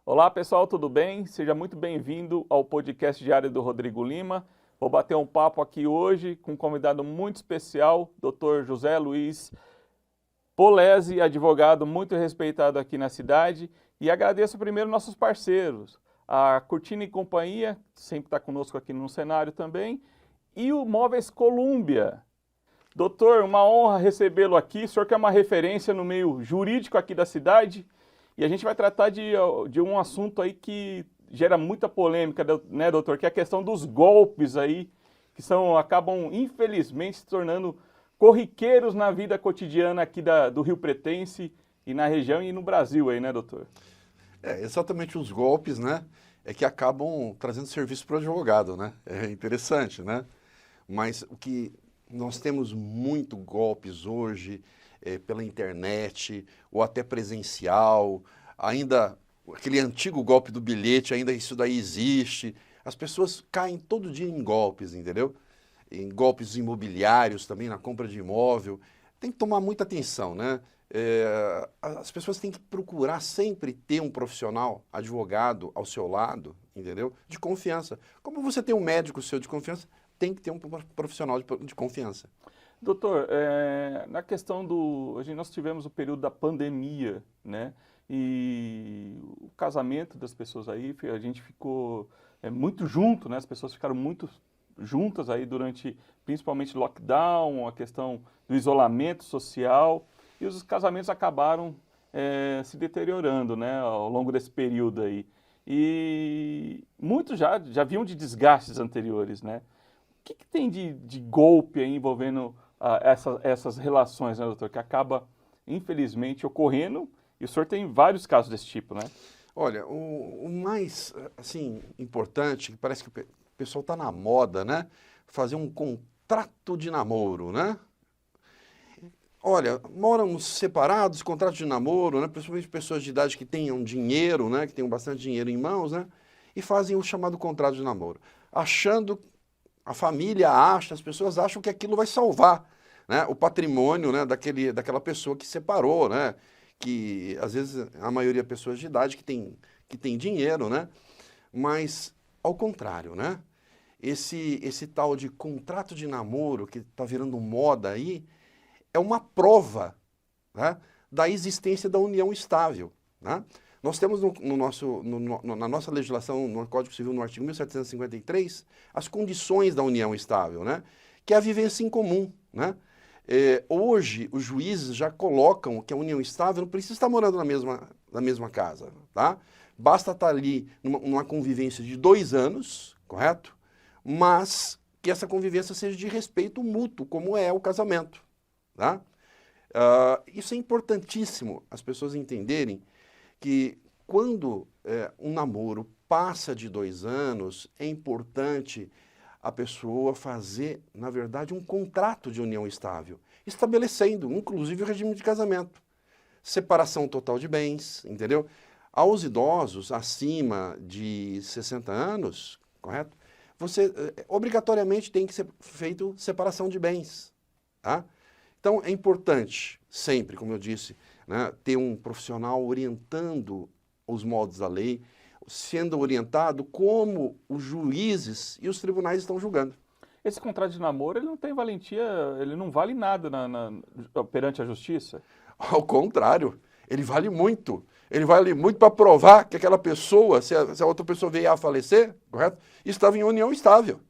Olá pessoal, tudo bem? Seja muito bem-vindo ao podcast diário do Rodrigo Lima. Vou bater um papo aqui hoje com um convidado muito especial, Dr. José Luiz Polezi, advogado muito respeitado aqui na cidade. E agradeço primeiro nossos parceiros, a Cortina e Companhia, que sempre está conosco aqui no cenário também, e o Móveis Colúmbia. Doutor, uma honra recebê-lo aqui, o senhor que é uma referência no meio jurídico aqui da cidade. E a gente vai tratar de um assunto aí que gera muita polêmica, né, doutor? Que é a questão dos golpes aí, que acabam, infelizmente, se tornando corriqueiros na vida cotidiana aqui do Rio Pretense e na região e no Brasil aí, né, doutor? Exatamente os golpes, né, é que acabam trazendo serviço para o advogado, né? É interessante, né? Mas o que nós temos muito golpes hoje, pela internet ou até presencial, ainda aquele antigo golpe do bilhete, ainda isso daí existe. As pessoas caem todo dia em golpes, entendeu? Em golpes imobiliários também, na compra de imóvel. Tem que tomar muita atenção, né? As pessoas têm que procurar sempre ter um profissional, advogado ao seu lado, entendeu? De confiança. Como você tem um médico seu de confiança, tem que ter um profissional de confiança. Doutor, na questão nós tivemos o período da pandemia, né? E o casamento das pessoas aí, a gente ficou muito junto, né? As pessoas ficaram muito juntas aí durante, principalmente, lockdown, a questão do isolamento social, e os casamentos acabaram se deteriorando, né? Ao longo desse período aí. E muitos já vinham de desgastes anteriores, né? O que tem de golpe aí envolvendo essas relações, né, doutor, que acaba, infelizmente, ocorrendo, e o senhor tem vários casos desse tipo, né? Olha, o mais, assim, importante, que parece que o pessoal está na moda, né? Fazer um contrato de namoro, né? Olha, moram separados, contrato de namoro, né? Principalmente pessoas de idade que tenham dinheiro, né? Que tenham bastante dinheiro em mãos, né? E fazem o chamado contrato de namoro, achando, a família acha, as pessoas acham que aquilo vai salvar, né, o patrimônio, né, daquela pessoa que separou, né, que às vezes a maioria é pessoas de idade que tem dinheiro, né, mas ao contrário, né, esse tal de contrato de namoro que está virando moda aí é uma prova, né, da existência da união estável, né? Nós temos na nossa legislação, no Código Civil, no artigo 1753, as condições da união estável, né? Que é a vivência em comum, né? Hoje, os juízes já colocam que a união estável não precisa estar morando na mesma casa, tá? Basta estar ali numa convivência de 2 anos, correto? Mas que essa convivência seja de respeito mútuo, como é o casamento, tá? Isso é importantíssimo as pessoas entenderem que quando um namoro passa de 2 anos, é importante a pessoa fazer, na verdade, um contrato de união estável, estabelecendo, inclusive, o regime de casamento. Separação total de bens, entendeu? Aos idosos acima de 60 anos, correto? Você obrigatoriamente tem que ser feito separação de bens, tá? Então, é importante, sempre, como eu disse, né, ter um profissional orientando os moldes da lei, sendo orientado como os juízes e os tribunais estão julgando. Esse contrato de namoro, ele não tem valentia, ele não vale nada perante a justiça? Ao contrário, ele vale muito. Ele vale muito para provar que aquela pessoa, se a outra pessoa veio a falecer, correto? Estava em união estável.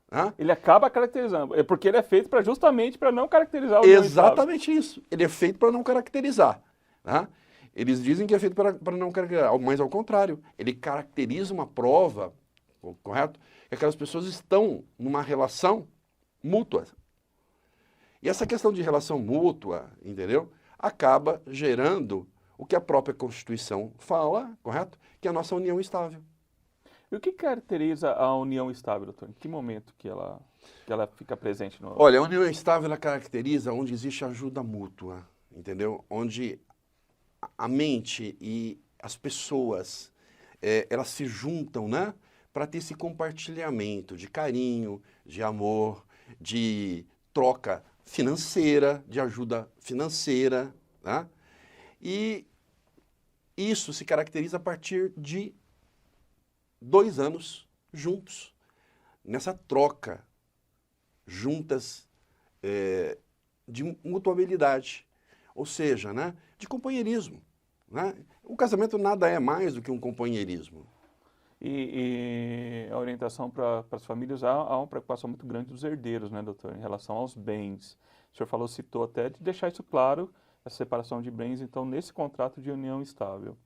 Né? Ele acaba caracterizando, porque ele é feito justamente para não caracterizar o exatamente isso. Ele é feito para não caracterizar. Né? Eles dizem que é feito para não caracterizar, mas ao contrário, ele caracteriza uma prova, correto? Que aquelas pessoas estão numa relação mútua. E essa questão de relação mútua, entendeu? Acaba gerando o que a própria Constituição fala, correto? Que é a nossa união estável. E o que caracteriza a união estável, doutor? Em que momento que ela fica presente? Olha, a união estável ela caracteriza onde existe ajuda mútua, entendeu? Onde a mente e as pessoas, elas se juntam, né? Para ter esse compartilhamento de carinho, de amor, de troca financeira, de ajuda financeira, tá? E isso se caracteriza a partir de 2 anos juntos, nessa troca, juntas, de mutualidade, ou seja, né, de companheirismo, né? O casamento nada é mais do que um companheirismo. E a orientação para as famílias, há uma preocupação muito grande dos herdeiros, né, doutor, em relação aos bens. O senhor falou, citou até de deixar isso claro, a separação de bens, então, nesse contrato de união estável.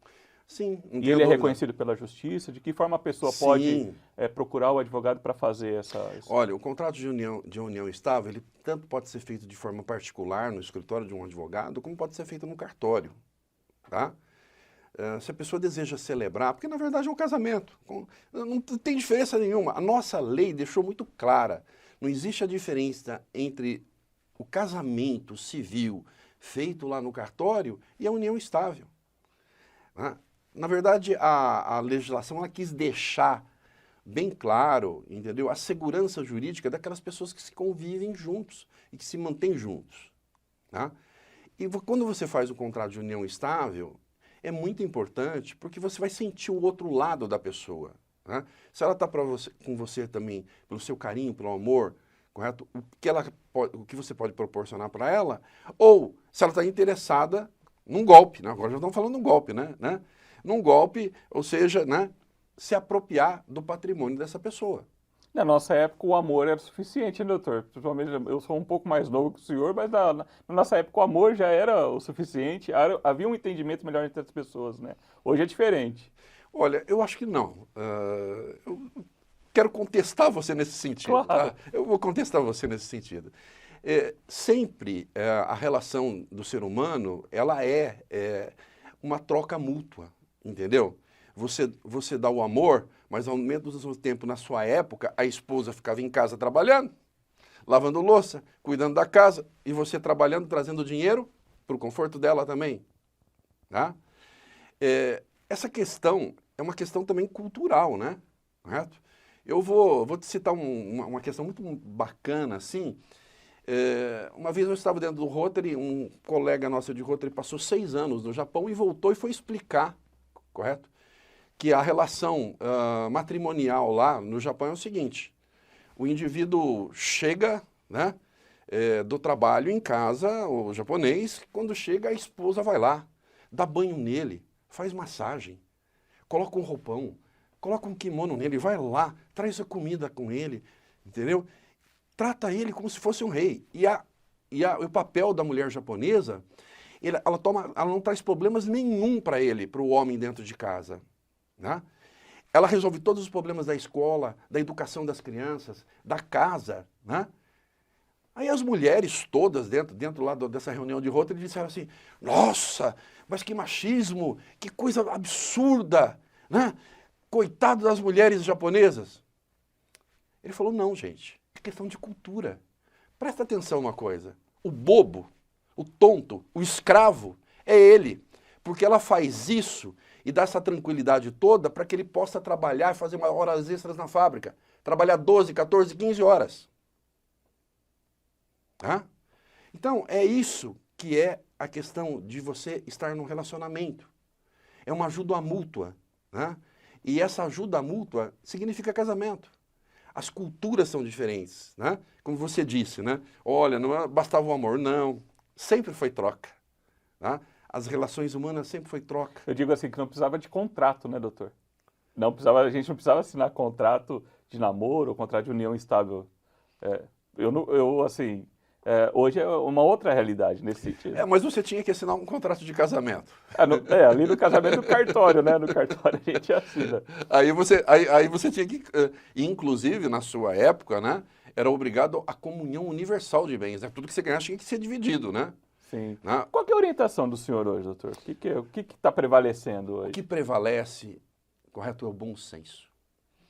Sim, não E tenho ele é dúvida. reconhecido pela justiça? De que forma a pessoa Sim. pode procurar o advogado para fazer essa... Olha, o contrato de união estável, ele tanto pode ser feito de forma particular no escritório de um advogado, como pode ser feito no cartório, tá? Se a pessoa deseja celebrar, porque na verdade é um casamento, não tem diferença nenhuma. A nossa lei deixou muito clara, não existe a diferença entre o casamento civil feito lá no cartório e a união estável, né? Na verdade, a legislação ela quis deixar bem claro, entendeu? A segurança jurídica daquelas pessoas que se convivem juntos e que se mantêm juntos, tá? E quando você faz um contrato de união estável, é muito importante porque você vai sentir o outro lado da pessoa, né? Se ela está com você também pelo seu carinho, pelo amor, correto? O que você pode proporcionar para ela, ou se ela está interessada num golpe, né? Agora já estamos falando de um golpe, né? Num golpe, ou seja, né? Se apropriar do patrimônio dessa pessoa. Na nossa época, o amor era suficiente, né, doutor? Principalmente, eu sou um pouco mais novo que o senhor, mas na nossa época o amor já era o suficiente, havia um entendimento melhor entre as pessoas, né? Hoje é diferente. Olha, eu acho que não. Eu quero contestar você nesse sentido, Claro. tá? Eu vou contestar você nesse sentido. Sempre a relação do ser humano, ela é uma troca mútua, entendeu? Você dá o amor, mas ao mesmo tempo, na sua época, a esposa ficava em casa trabalhando, lavando louça, cuidando da casa, e você trabalhando, trazendo dinheiro para o conforto dela também, tá? Essa questão é uma questão também cultural, né? Correto? Eu vou te citar uma questão muito bacana, assim. Uma vez eu estava dentro do Rotary, um colega nosso de Rotary passou 6 anos no Japão e voltou e foi explicar, correto? Que a relação matrimonial lá no Japão é o seguinte: o indivíduo chega, né, do trabalho em casa, o japonês, quando chega a esposa vai lá, dá banho nele, faz massagem, coloca um roupão, coloca um kimono nele, vai lá, traz a comida com ele, entendeu? Trata ele como se fosse um rei. E o papel da mulher japonesa, ela não traz problemas nenhum para ele, para o homem dentro de casa, né? Ela resolve todos os problemas da escola, da educação das crianças, da casa, né? Aí as mulheres todas dentro lá dessa reunião de Rotary disseram assim: nossa, mas que machismo, que coisa absurda, né? Coitado das mulheres japonesas. Ele falou: não, gente, é questão de cultura. Presta atenção numa coisa, o bobo, o tonto, o escravo é ele, porque ela faz isso e dá essa tranquilidade toda para que ele possa trabalhar e fazer horas extras na fábrica. Trabalhar 12, 14, 15 horas. Tá? Então, é isso que é a questão de você estar num relacionamento. É uma ajuda mútua, né? E essa ajuda mútua significa casamento. As culturas são diferentes, né? Como você disse, né? Olha, não bastava o amor. Não, sempre foi troca, tá? As relações humanas sempre foi troca. Eu digo assim, que não precisava de contrato, né, doutor? A gente não precisava assinar contrato de namoro ou contrato de união estável. Hoje é uma outra realidade nesse sentido. Mas você tinha que assinar um contrato de casamento. Ali no casamento do cartório, né? No cartório a gente assina. Aí você tinha que, inclusive na sua época, né? Era obrigado à comunhão universal de bens, né? Tudo que você ganhasse tinha que ser dividido, né? Sim. Né? Qual que é a orientação do senhor hoje, doutor? O que está prevalecendo hoje? O que prevalece, correto, é o bom senso.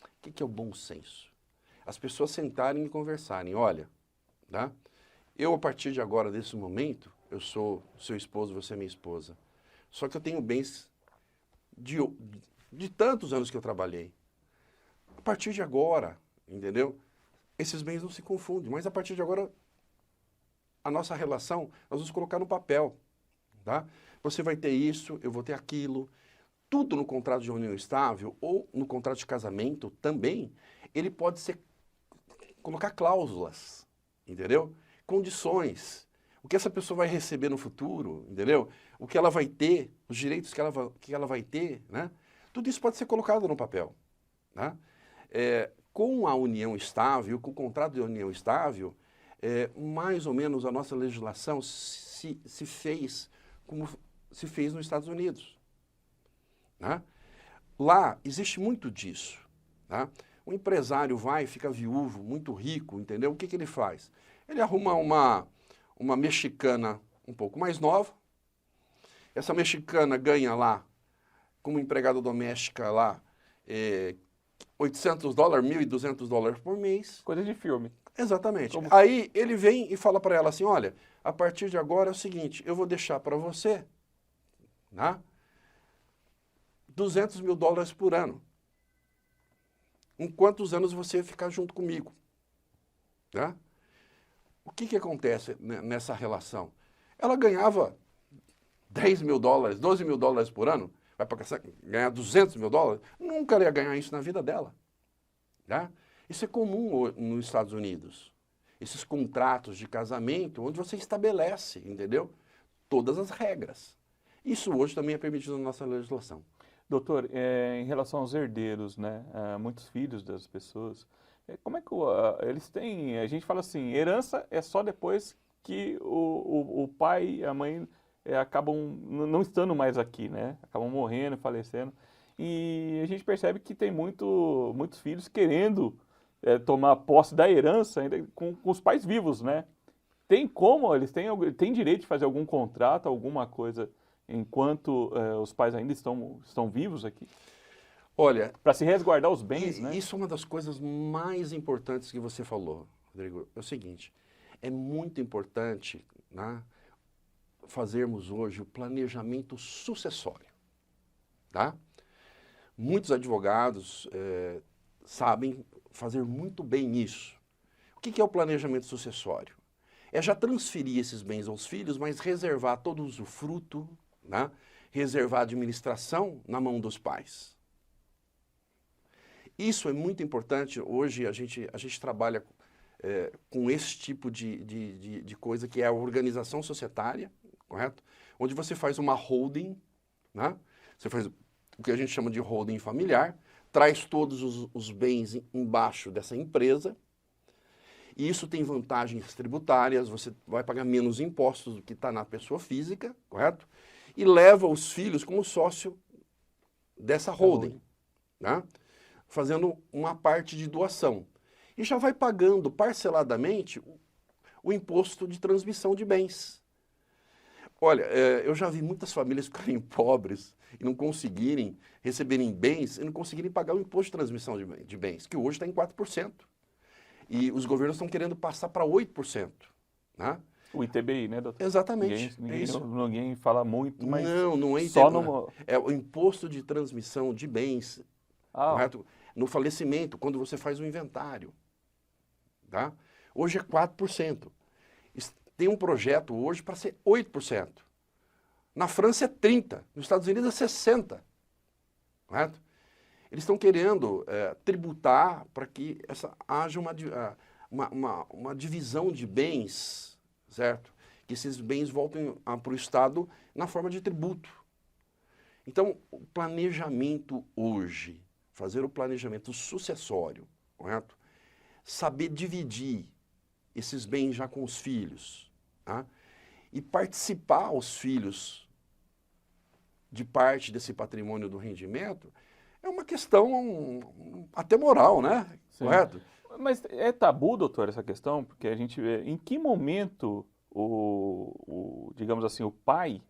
O que é o bom senso? As pessoas sentarem e conversarem. Olha, tá? Eu, a partir de agora, desse momento, eu sou seu esposo, você é minha esposa. Só que eu tenho bens de tantos anos que eu trabalhei. A partir de agora, entendeu? Esses bens não se confundem, mas a partir de agora, a nossa relação, nós vamos colocar no papel, tá? Você vai ter isso, eu vou ter aquilo. Tudo no contrato de união estável ou no contrato de casamento também, ele pode colocar cláusulas, entendeu? Condições. O que essa pessoa vai receber no futuro, entendeu? O que ela vai ter, os direitos que ela vai ter, né? Tudo isso pode ser colocado no papel, né? Com a união estável, com o contrato de união estável, mais ou menos a nossa legislação se fez como se fez nos Estados Unidos, né? Lá existe muito disso, tá? O empresário fica viúvo, muito rico, entendeu? O que ele faz? Ele arruma uma mexicana um pouco mais nova. Essa mexicana ganha lá, como empregada doméstica lá, $800, $1.200 por mês. Coisa de filme. Exatamente. Aí ele vem e fala para ela assim, olha, a partir de agora é o seguinte, eu vou deixar para você, né, $200 mil por ano. Em quantos anos você ficar junto comigo? Né? O que acontece nessa relação? Ela ganhava $10 mil, $12 mil por ano, vai para ganhar $200 mil? Nunca ia ganhar isso na vida dela. Né? Isso é comum nos Estados Unidos. Esses contratos de casamento, onde você estabelece, entendeu? Todas as regras. Isso hoje também é permitido na nossa legislação. Doutor, em relação aos herdeiros, né, muitos filhos das pessoas, como é que eles têm, a gente fala assim, herança é só depois que o pai e a mãe acabam não estando mais aqui, né, acabam morrendo, falecendo, e a gente percebe que tem muitos filhos querendo tomar posse da herança ainda com os pais vivos, né? Tem como, eles têm direito de fazer algum contrato, alguma coisa enquanto os pais ainda estão vivos aqui? Olha, para se resguardar os bens, né? Isso é uma das coisas mais importantes que você falou, Rodrigo. É o seguinte, é muito importante, né, fazermos hoje o planejamento sucessório, tá? Muitos advogados sabem fazer muito bem isso. O que é o planejamento sucessório? É já transferir esses bens aos filhos, mas reservar todo o usufruto, né? Reservar a administração na mão dos pais. Isso é muito importante. Hoje a gente trabalha com esse tipo de coisa, que é a organização societária, correto? Onde você faz uma holding, né? Você faz o que a gente chama de holding familiar, traz todos os bens embaixo dessa empresa, e isso tem vantagens tributárias, você vai pagar menos impostos do que está na pessoa física, correto? E leva os filhos como sócio dessa holding, né? Fazendo uma parte de doação. E já vai pagando parceladamente o imposto de transmissão de bens. Olha, eu já vi muitas famílias ficarem pobres e não conseguirem receberem bens e não conseguirem pagar o imposto de transmissão de bens, que hoje está em 4%. E os governos estão querendo passar para 8%. Né? O ITBI, né, doutor? Exatamente. Ninguém fala muito, mas não é só ITBI. É o imposto de transmissão de bens, correto? No falecimento, quando você faz o inventário. Tá? Hoje é 4%. Tem um projeto hoje para ser 8%. Na França é 30%. Nos Estados Unidos é 60%. Correto? Eles estão querendo tributar para que haja uma divisão de bens, certo? Que esses bens voltem para o Estado na forma de tributo. Então, o planejamento hoje, fazer o planejamento sucessório, correto? Saber dividir esses bens já com os filhos, tá? E participar os filhos de parte desse patrimônio do rendimento é uma questão até moral, né? Sim. Correto? Mas é tabu, doutor, essa questão? Porque a gente vê em que momento digamos assim, o pai,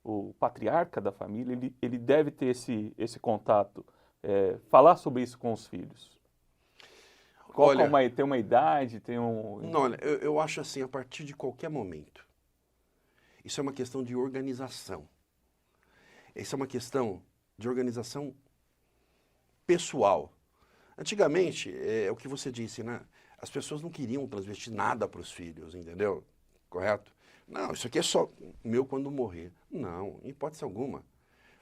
o patriarca da família, ele deve ter esse contato, falar sobre isso com os filhos? Tem uma idade, tem um... Não, olha, eu acho assim, a partir de qualquer momento. Isso é uma questão de organização. Essa é uma questão de organização pessoal. Antigamente, é o que você disse, né? As pessoas não queriam transmitir nada para os filhos, entendeu? Correto? Não, isso aqui é só meu quando morrer. Não, em hipótese alguma.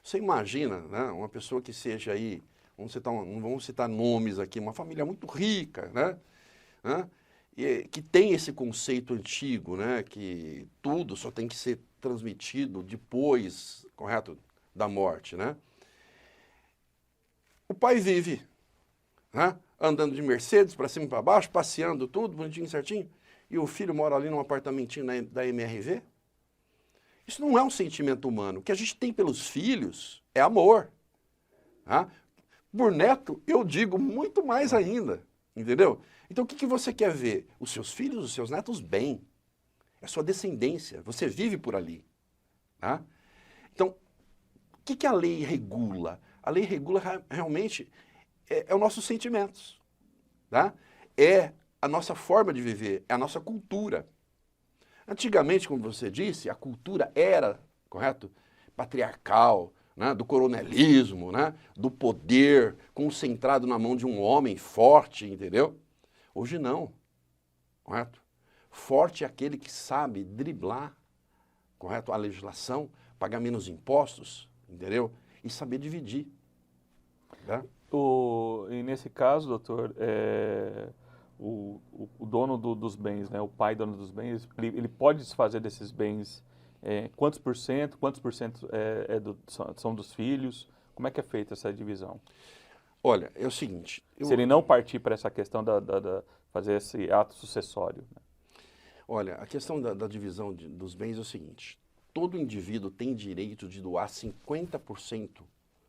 Você imagina, né, uma pessoa que seja aí, não vamos citar nomes aqui, uma família muito rica, né? Que tem esse conceito antigo, né? Que tudo só tem que ser transmitido depois, correto, da morte, né? O pai vive, né? Andando de Mercedes para cima e para baixo, passeando tudo, bonitinho, certinho, e o filho mora ali num apartamentinho da MRV. Isso não é um sentimento humano. O que a gente tem pelos filhos é amor. Tá? Por neto, eu digo muito mais ainda, entendeu? Então o que você quer ver? Os seus filhos, os seus netos bem. É sua descendência, você vive por ali. Tá? Então, o que a lei regula? A lei regula realmente os nossos sentimentos. Tá? É a nossa forma de viver, é a nossa cultura. Antigamente, como você disse, a cultura era, correto? Patriarcal, né? Do coronelismo, né? Do poder concentrado na mão de um homem forte, entendeu? Hoje não, correto? Forte é aquele que sabe driblar, correto? A legislação, pagar menos impostos, entendeu? E saber dividir. Tá? E nesse caso, doutor, o dono dos bens, né, o pai dono dos bens, ele pode desfazer desses bens quantos por cento são dos filhos? Como é que é feita essa divisão? Olha, é o seguinte... Se ele não partir para essa questão fazer esse ato sucessório. Né? Olha, a questão da divisão dos bens é o seguinte, todo indivíduo tem direito de doar 50%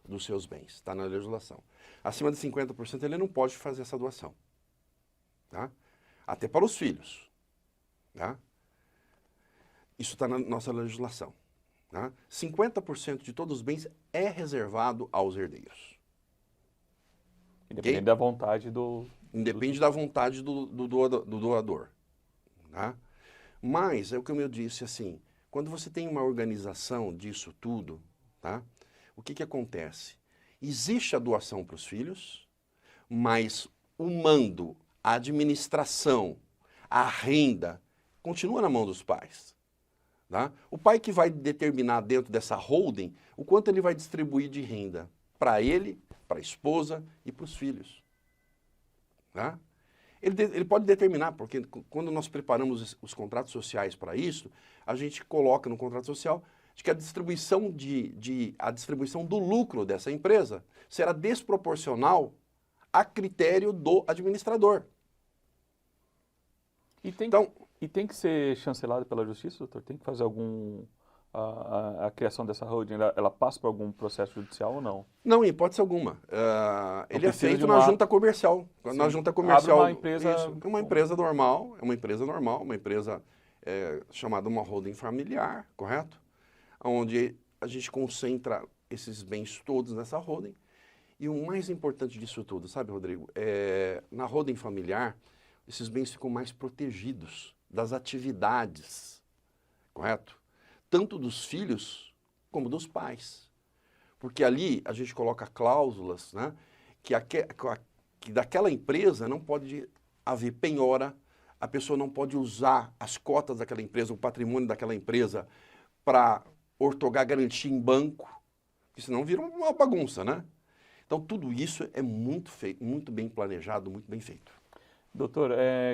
dos seus bens, está na legislação. Acima de 50% ele não pode fazer essa doação. Tá? Até para os filhos. Tá? Isso está na nossa legislação. Tá? 50% de todos os bens é reservado aos herdeiros. Independente da vontade Independe da vontade do doador. Tá? Mas, é o que eu disse assim, quando você tem uma organização disso tudo, tá? O que acontece? Existe a doação para os filhos, mas o mando, a administração, a renda, continua na mão dos pais. Tá? O pai que vai determinar dentro dessa holding o quanto ele vai distribuir de renda para ele, para a esposa e para os filhos. Tá? Ele pode determinar, porque quando nós preparamos os contratos sociais para isso, a gente coloca no contrato social de que a distribuição do lucro dessa empresa será desproporcional a critério do administrador. E tem que ser chancelado pela justiça, doutor? Tem que fazer a criação dessa holding, ela passa por algum processo judicial ou não? Não, em hipótese alguma. Ele é feito na junta comercial. Sim. Na junta comercial. Abre uma empresa... Isso, é uma empresa normal, uma empresa chamada uma holding familiar, correto? Onde a gente concentra esses bens todos nessa holding. E o mais importante disso tudo, sabe, Rodrigo? Na holding familiar, esses bens ficam mais protegidos das atividades, correto? Tanto dos filhos como dos pais. Porque ali a gente coloca cláusulas, né, que daquela empresa não pode haver penhora, a pessoa não pode usar as cotas daquela empresa, o patrimônio daquela empresa para ortogar garantia em banco, porque senão vira uma bagunça, né? Então tudo isso é muito bem planejado, muito bem feito. Doutor,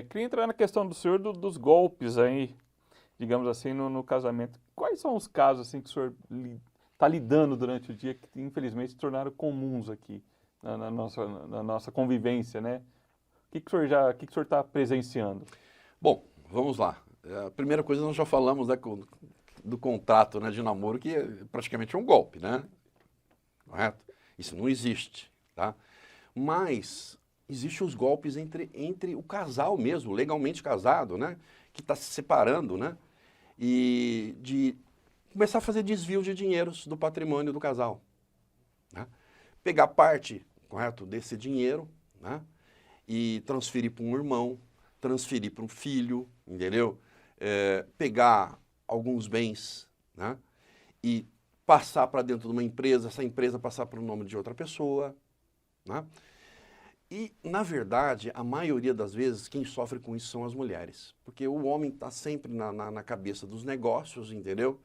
queria entrar na questão do senhor dos golpes aí, digamos assim, no casamento. Quais são os casos assim que o senhor está lidando durante o dia que infelizmente se tornaram comuns aqui na nossa convivência, né? O que o senhor está presenciando? Bom, vamos lá. A primeira coisa nós já falamos, né, do contrato, né, de namoro, que praticamente é um golpe, né? Correto? Isso não existe, tá? Mas existem os golpes entre o casal mesmo, legalmente casado, né? Que está se separando, né? E de começar a fazer desvio de dinheiros do patrimônio do casal. Né? Pegar parte, correto, desse dinheiro, né? E transferir para um irmão, transferir para um filho, entendeu? Pegar alguns bens, né? E passar para dentro de uma empresa, essa empresa passar para o nome de outra pessoa, né? E, na verdade, a maioria das vezes, quem sofre com isso são as mulheres. Porque o homem está sempre na cabeça dos negócios, entendeu?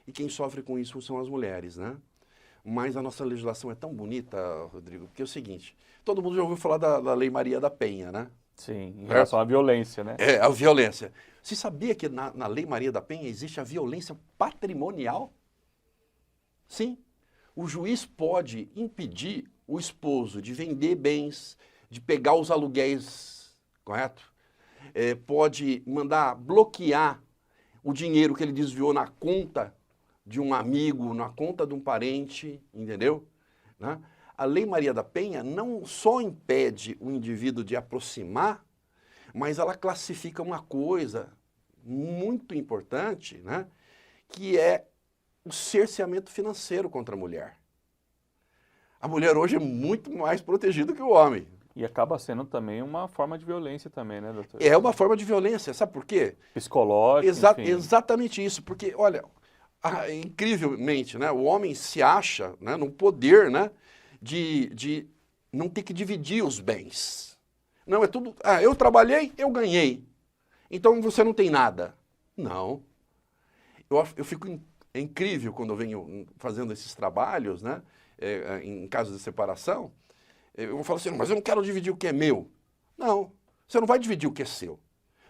E quem sofre com isso são as mulheres, né? Mas a nossa legislação é tão bonita, Rodrigo, porque é o seguinte, todo mundo já ouviu falar da Lei Maria da Penha, né? Sim, em relação à violência, né? É, a violência. Você sabia que na Lei Maria da Penha existe a violência patrimonial? Sim. O juiz pode impedir o esposo de vender bens, de pegar os aluguéis, correto? Pode mandar bloquear o dinheiro que ele desviou na conta de um amigo, na conta de um parente, entendeu? Né? A Lei Maria da Penha não só impede o indivíduo de aproximar, mas ela classifica uma coisa muito importante, né? Que é o cerceamento financeiro contra a mulher. A mulher hoje é muito mais protegida que o homem. E acaba sendo também uma forma de violência também, né, doutor? É uma forma de violência, sabe por quê? Psicológica, enfim. Exatamente isso, porque, olha, incrivelmente, né, o homem se acha, né, no poder, né, de não ter que dividir os bens. Não, é tudo, eu trabalhei, eu ganhei, então você não tem nada. Não. Eu fico, é incrível quando eu venho fazendo esses trabalhos, né, em casos de separação, eu vou falar assim, mas eu não quero dividir o que é meu. Não, você não vai dividir o que é seu.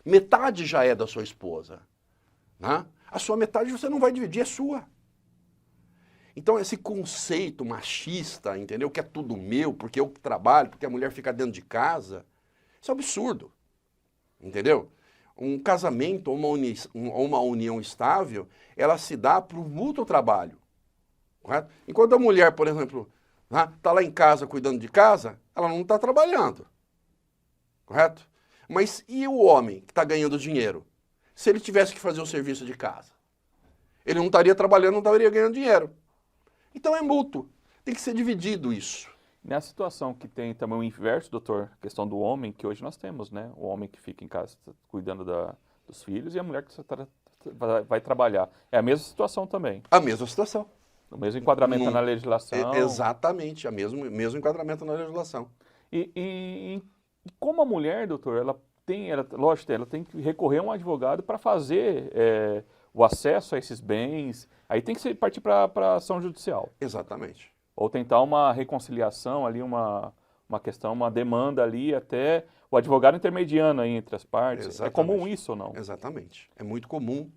Metade já é da sua esposa, né? A sua metade você não vai dividir, é sua. Então esse conceito machista, entendeu? Que é tudo meu, porque eu trabalho, porque a mulher fica dentro de casa, isso é um absurdo, entendeu? Um casamento ou uma união estável, ela se dá por mútuo trabalho, correto? Enquanto a mulher, por exemplo, está lá em casa cuidando de casa, ela não está trabalhando, correto? Mas e o homem que está ganhando dinheiro? Se ele tivesse que fazer o serviço de casa? Ele não estaria trabalhando, não estaria ganhando dinheiro. Então é mútuo, tem que ser dividido isso. Nessa situação que tem também o inverso, doutor, a questão do homem, que hoje nós temos, né? O homem que fica em casa cuidando dos filhos e a mulher que vai trabalhar. É a mesma situação também. A mesma situação. O mesmo enquadramento na legislação. Exatamente, o mesmo enquadramento na legislação. E como a mulher, doutor, lógico, ela tem que recorrer a um advogado para fazer o acesso a esses bens, aí tem que partir para a ação judicial. Exatamente. Ou tentar uma reconciliação ali, uma questão, uma demanda ali, até o advogado intermediando aí entre as partes. Exatamente. É comum isso ou não? Exatamente. É muito comum.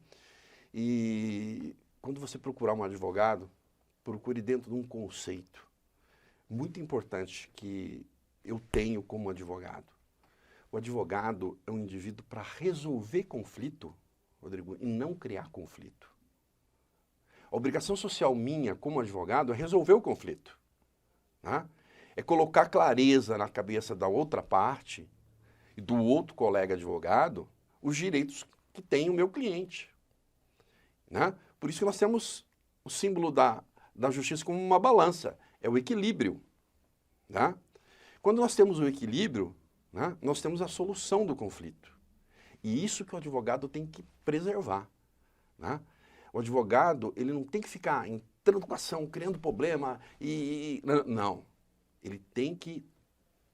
E quando você procurar um advogado, procure dentro de um conceito muito importante que eu tenho como advogado. O advogado é um indivíduo para resolver conflito, Rodrigo, e não criar conflito. A obrigação social minha como advogado é resolver o conflito, né? É colocar clareza na cabeça da outra parte e do outro colega advogado os direitos que tem o meu cliente, né? Por isso que nós temos o símbolo da justiça como uma balança, é o equilíbrio, né? Quando nós temos o equilíbrio, né, nós temos a solução do conflito. E isso que o advogado tem que preservar, né? O advogado, ele não tem que ficar entrando com ação, criando problema não. Ele tem que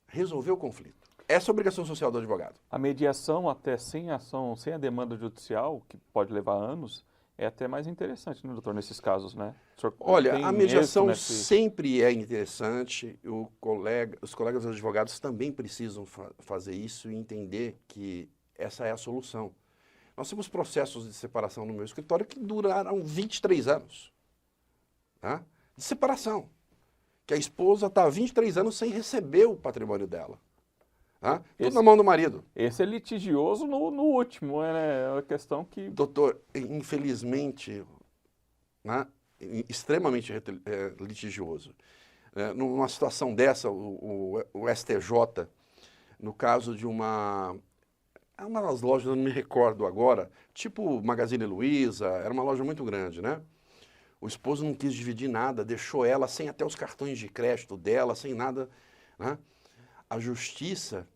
resolver o conflito. Essa é a obrigação social do advogado. A mediação até sem ação, sem a demanda judicial, que pode levar anos, é até mais interessante, né, doutor, nesses casos, né? Olha, a mediação sempre é interessante, os colegas advogados também precisam fazer isso e entender que essa é a solução. Nós temos processos de separação no meu escritório que duraram 23 anos, tá? De separação, que a esposa está há 23 anos sem receber o patrimônio dela. Tá? Tudo na mão do marido. Esse é litigioso no último, né? É uma questão que... Doutor, infelizmente, né, extremamente litigioso. Numa situação dessa, o STJ, no caso de uma das lojas, eu não me recordo agora, tipo Magazine Luiza, era uma loja muito grande, né? O esposo não quis dividir nada, deixou ela sem até os cartões de crédito dela, sem nada, né? A justiça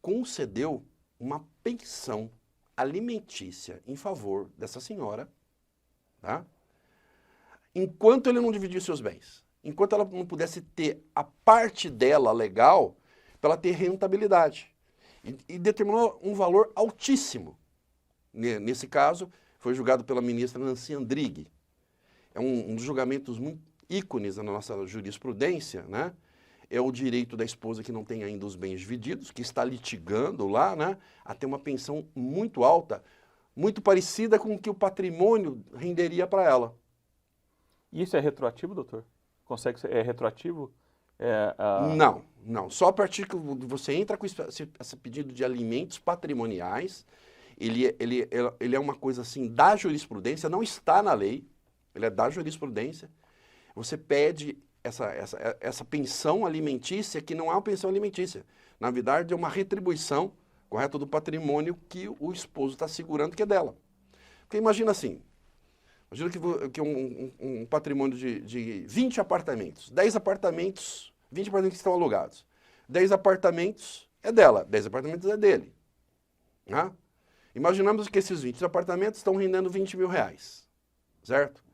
concedeu uma pensão alimentícia em favor dessa senhora, tá? enquanto ele não dividir seus bens. Enquanto ela não pudesse ter a parte dela legal para ela ter rentabilidade. E determinou um valor altíssimo. Nesse caso, foi julgado pela ministra Nancy Andrighi. É um dos julgamentos muito ícones na nossa jurisprudência, né? É o direito da esposa que não tem ainda os bens divididos, que está litigando lá, né, a ter uma pensão muito alta, muito parecida com o que o patrimônio renderia para ela. Isso é retroativo, doutor? É retroativo? Não. Só a partir que você entra com esse pedido de alimentos patrimoniais, ele é uma coisa assim da jurisprudência, não está na lei, ele é da jurisprudência. Você pede essa pensão alimentícia, que não é uma pensão alimentícia. Na verdade, é uma retribuição, correto, do patrimônio que o esposo está segurando, que é dela. Porque imagina assim, imagina que um patrimônio de 20 apartamentos, 10 apartamentos, 20 apartamentos que estão alugados. 10 apartamentos é dela, 10 apartamentos é dele. Né? Imaginamos que esses 20 apartamentos estão rendendo R$20.000, certo?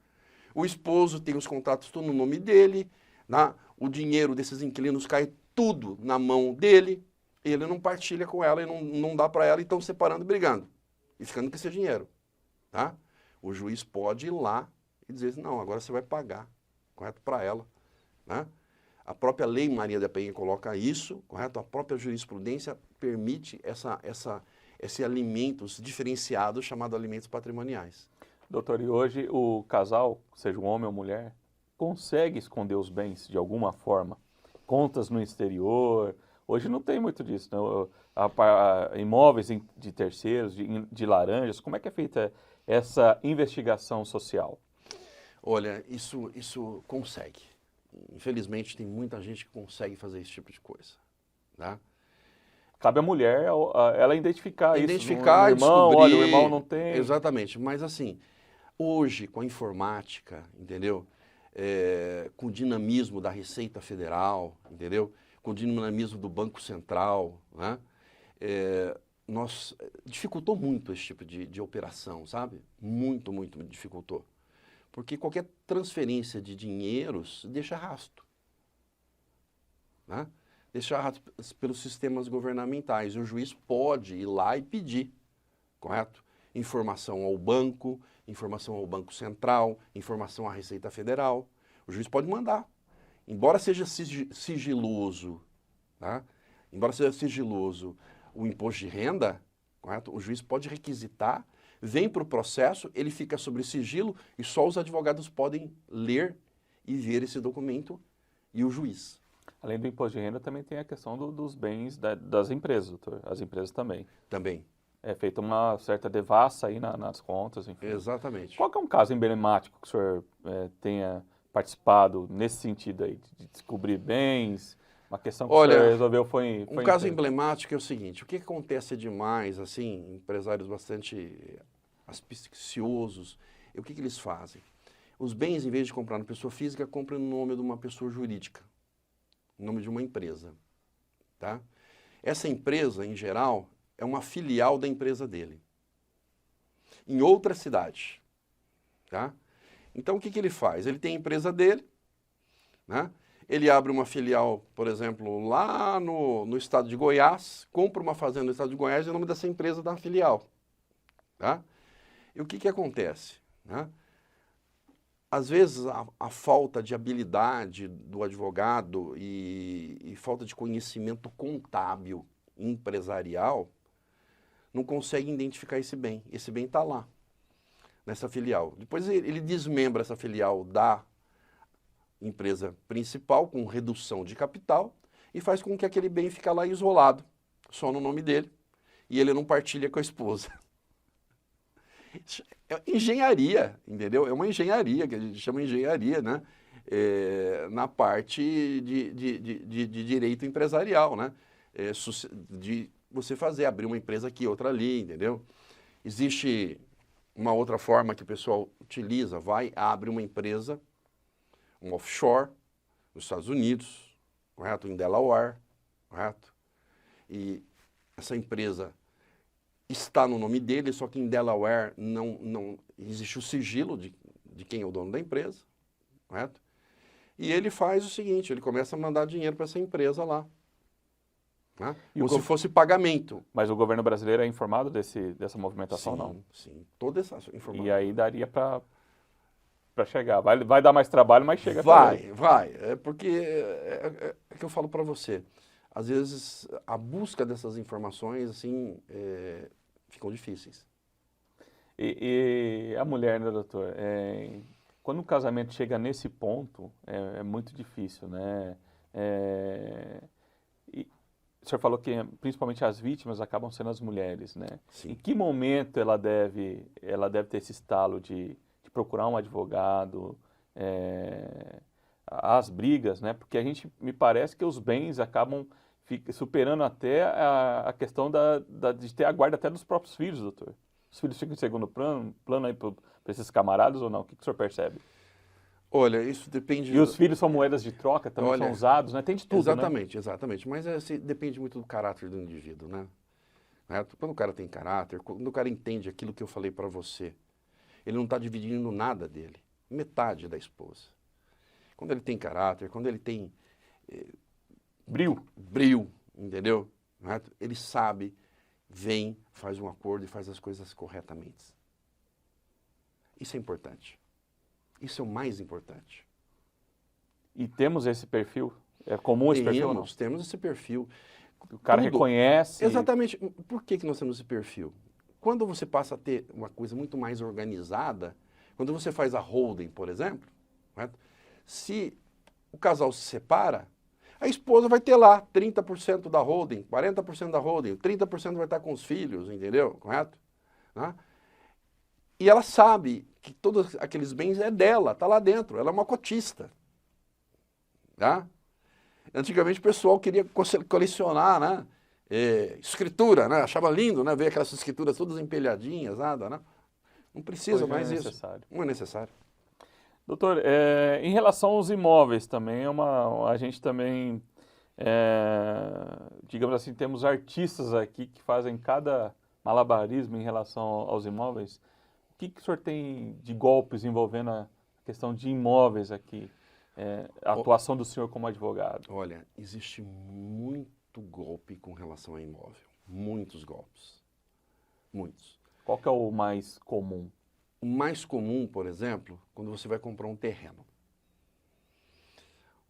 O esposo tem os contratos tudo no nome dele, né? O dinheiro desses inquilinos cai tudo na mão dele, ele não partilha com ela e não dá para ela, e estão separando e brigando, e ficando com esse dinheiro. Tá? O juiz pode ir lá e dizer, não, agora você vai pagar, correto, para ela. Né? A própria Lei Maria da Penha coloca isso, correto? A própria jurisprudência permite esse alimentos diferenciados chamado alimentos patrimoniais. Doutor, e hoje o casal, seja um homem ou mulher, consegue esconder os bens de alguma forma? Contas no exterior, hoje não tem muito disso, não? Imóveis de terceiros, de laranjas, como é que é feita essa investigação social? Olha, isso consegue. Infelizmente tem muita gente que consegue fazer esse tipo de coisa. Tá? Cabe à mulher ela identificar isso no e irmão, descobrir. olha, o irmão não tem. Exatamente, mas assim, hoje com a informática, entendeu? Com o dinamismo da Receita Federal, entendeu? Com o dinamismo do Banco Central, né? Dificultou muito esse tipo de operação, sabe? Muito, muito dificultou. Porque qualquer transferência de dinheiros deixa rastro. Né? Deixa rastro pelos sistemas governamentais. E o juiz pode ir lá e pedir, correto? Informação ao banco central, informação à Receita Federal. O juiz pode mandar. Embora seja sigiloso, tá? Embora seja sigiloso o imposto de renda, correto? O juiz pode requisitar, vem para o processo, ele fica sobre sigilo e só os advogados podem ler e ver esse documento e o juiz. Além do imposto de renda, também tem a questão dos bens das empresas, doutor. As empresas também. Também. É feita uma certa devassa aí nas contas, enfim. Exatamente. Qual que é um caso emblemático que o senhor tenha participado nesse sentido aí, de descobrir bens, uma questão que o senhor resolveu foi um caso emblemático é o seguinte, o que acontece demais, assim, empresários bastante auspiciosos, o que eles fazem? Os bens, em vez de comprar na pessoa física, compram no nome de uma pessoa jurídica, no nome de uma empresa, tá? Essa empresa, em geral, é uma filial da empresa dele, em outra cidade, tá? Então, o que ele faz? Ele tem a empresa dele, né? Ele abre uma filial, por exemplo, lá no estado de Goiás, compra uma fazenda no estado de Goiás e o nome dessa empresa da filial, tá? E o que acontece? Né? Às vezes, a falta de habilidade do advogado e falta de conhecimento contábil empresarial não consegue identificar esse bem. Esse bem está lá, nessa filial. Depois ele desmembra essa filial da empresa principal com redução de capital e faz com que aquele bem fique lá isolado, só no nome dele, e ele não partilha com a esposa. É engenharia, entendeu? É uma engenharia, que a gente chama de engenharia, né? Na parte de direito empresarial, né? De você abrir uma empresa aqui, outra ali, entendeu? Existe uma outra forma que o pessoal utiliza, abre uma empresa, um offshore, nos Estados Unidos, correto? Em Delaware, correto? E essa empresa está no nome dele, só que em Delaware não existe o sigilo de quem é o dono da empresa, correto? E ele faz o seguinte, ele começa a mandar dinheiro para essa empresa lá. Né? Como se fosse pagamento. Mas o governo brasileiro é informado dessa movimentação, Sim, não? sim, toda essa informação. E aí daria para chegar. Vai dar mais trabalho, mas chega Vai, também. vai. É porque é que eu falo para você. Às vezes, a busca dessas informações, assim, ficam difíceis. E a mulher, né, doutor? Quando o casamento chega nesse ponto, é muito difícil, né? E o senhor falou que principalmente as vítimas acabam sendo as mulheres, né? Sim. Em que momento ela deve ter esse estalo de procurar um advogado, as brigas, né? Porque me parece que os bens acabam superando até a questão de ter a guarda até dos próprios filhos, doutor. Os filhos ficam em segundo plano aí para esses camaradas ou não? O que o senhor percebe? Olha, isso depende... E os filhos são moedas de troca, também são usados, né? Tem de tudo, exatamente, né? Exatamente. Mas depende muito do caráter do indivíduo, né? Quando o cara tem caráter, quando o cara entende aquilo que eu falei para você, ele não está dividindo nada dele, metade da esposa. Quando ele tem caráter, quando ele tem brio, entendeu? Ele sabe, vem, faz um acordo e faz as coisas corretamente. Isso é importante. Isso é o mais importante. E temos esse perfil? É comum esse perfil ou não? Temos esse perfil. O cara reconhece... Exatamente. Por que nós temos esse perfil? Quando você passa a ter uma coisa muito mais organizada, quando você faz a holding, por exemplo, correto? Se o casal se separa, a esposa vai ter lá 30% da holding, 40% da holding, 30% vai estar com os filhos, entendeu? Correto? Né? E ela sabe que todos aqueles bens é dela, está lá dentro, ela é uma cotista. Tá? Antigamente o pessoal queria colecionar, né? Escritura, né? Achava lindo, né? Ver aquelas escrituras todas empelhadinhas, nada, né? Não precisa mais isso. Não é necessário. Doutor, em relação aos imóveis também, a gente também, digamos assim, temos artistas aqui que fazem cada malabarismo em relação aos imóveis. O que o senhor tem de golpes envolvendo a questão de imóveis aqui? A atuação do senhor como advogado? Olha, existe muito golpe com relação a imóvel. Muitos golpes. Muitos. Qual que é o mais comum? O mais comum, por exemplo, quando você vai comprar um terreno.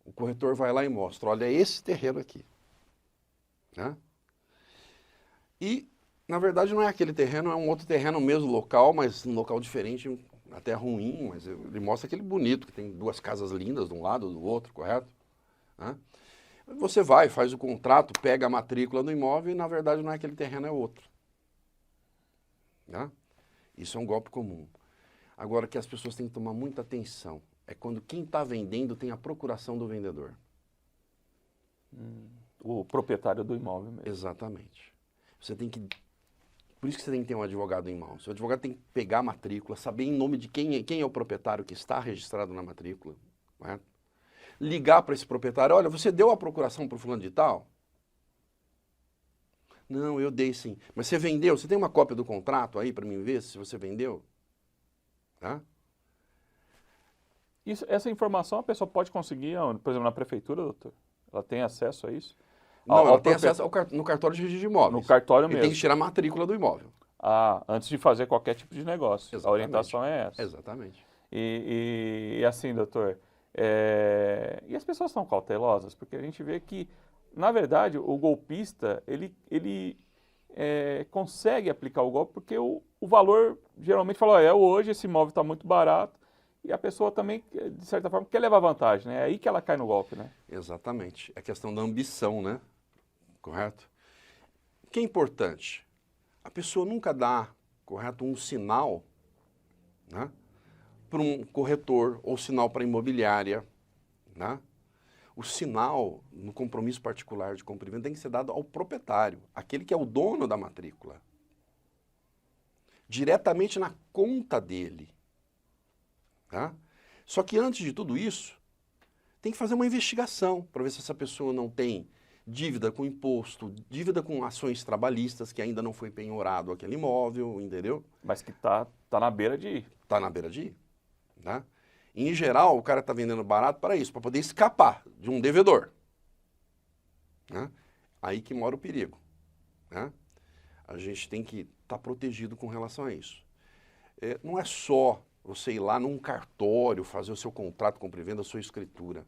O corretor vai lá e mostra, olha, esse terreno aqui. Né? E, na verdade, não é aquele terreno, é um outro terreno no mesmo local, mas um local diferente, até ruim, mas ele mostra aquele bonito, que tem duas casas lindas de um lado do outro, correto? Né? Você vai, faz o contrato, pega a matrícula do imóvel e, na verdade, não é aquele terreno, é outro. Né? Isso é um golpe comum. Agora, que as pessoas têm que tomar muita atenção é quando quem está vendendo tem a procuração do vendedor. O proprietário do imóvel mesmo. Exatamente. Você tem que... Por isso que você tem que ter um advogado em mãos. O advogado tem que pegar a matrícula, saber em nome de quem é o proprietário que está registrado na matrícula. Né? Ligar para esse proprietário, olha, você deu a procuração para o fulano de tal? Não, eu dei sim. Mas você vendeu? Você tem uma cópia do contrato aí para mim ver se você vendeu? Tá? Essa informação a pessoa pode conseguir, por exemplo, na prefeitura, doutor? Ela tem acesso a isso? Não, ela tem acesso no cartório de registro de imóveis. No cartório mesmo. Ele tem que tirar a matrícula do imóvel. Antes de fazer qualquer tipo de negócio. Exatamente. A orientação é essa. Exatamente. E assim, doutor, e as pessoas são cautelosas? Porque a gente vê que, na verdade, o golpista, ele consegue aplicar o golpe porque o valor, geralmente, fala, hoje esse imóvel está muito barato, e a pessoa também, de certa forma, quer levar vantagem, né? É aí que ela cai no golpe, né? Exatamente. É questão da ambição, né? Correto? O que é importante? A pessoa nunca dá, correto, um sinal, né, para um corretor ou sinal para a imobiliária, né? O sinal no compromisso particular de compra e venda tem que ser dado ao proprietário, aquele que é o dono da matrícula. Diretamente na conta dele. Tá? Só que antes de tudo isso, tem que fazer uma investigação para ver se essa pessoa não tem dívida com imposto, dívida com ações trabalhistas, que ainda não foi penhorado aquele imóvel, entendeu? Mas que tá na beira de ir. Está na beira de ir. Tá? Em geral, o cara está vendendo barato para isso, para poder escapar de um devedor. Né? Aí que mora o perigo. Né? A gente tem que estar protegido com relação a isso. Não é só você ir lá num cartório, fazer o seu contrato, compra e venda, a sua escritura.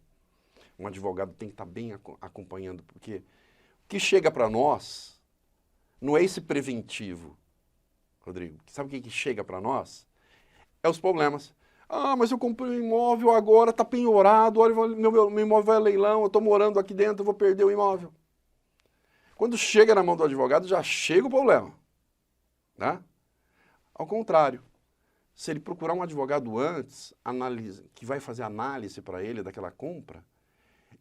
Um advogado tem que estar bem acompanhando, porque o que chega para nós não é esse preventivo, Rodrigo. Sabe o que chega para nós? É os problemas. Ah, mas eu comprei um imóvel agora, está penhorado, olha, meu imóvel vai a leilão, eu estou morando aqui dentro, eu vou perder o imóvel. Quando chega na mão do advogado, já chega o problema. Né? Ao contrário, se ele procurar um advogado antes, que vai fazer análise para ele daquela compra,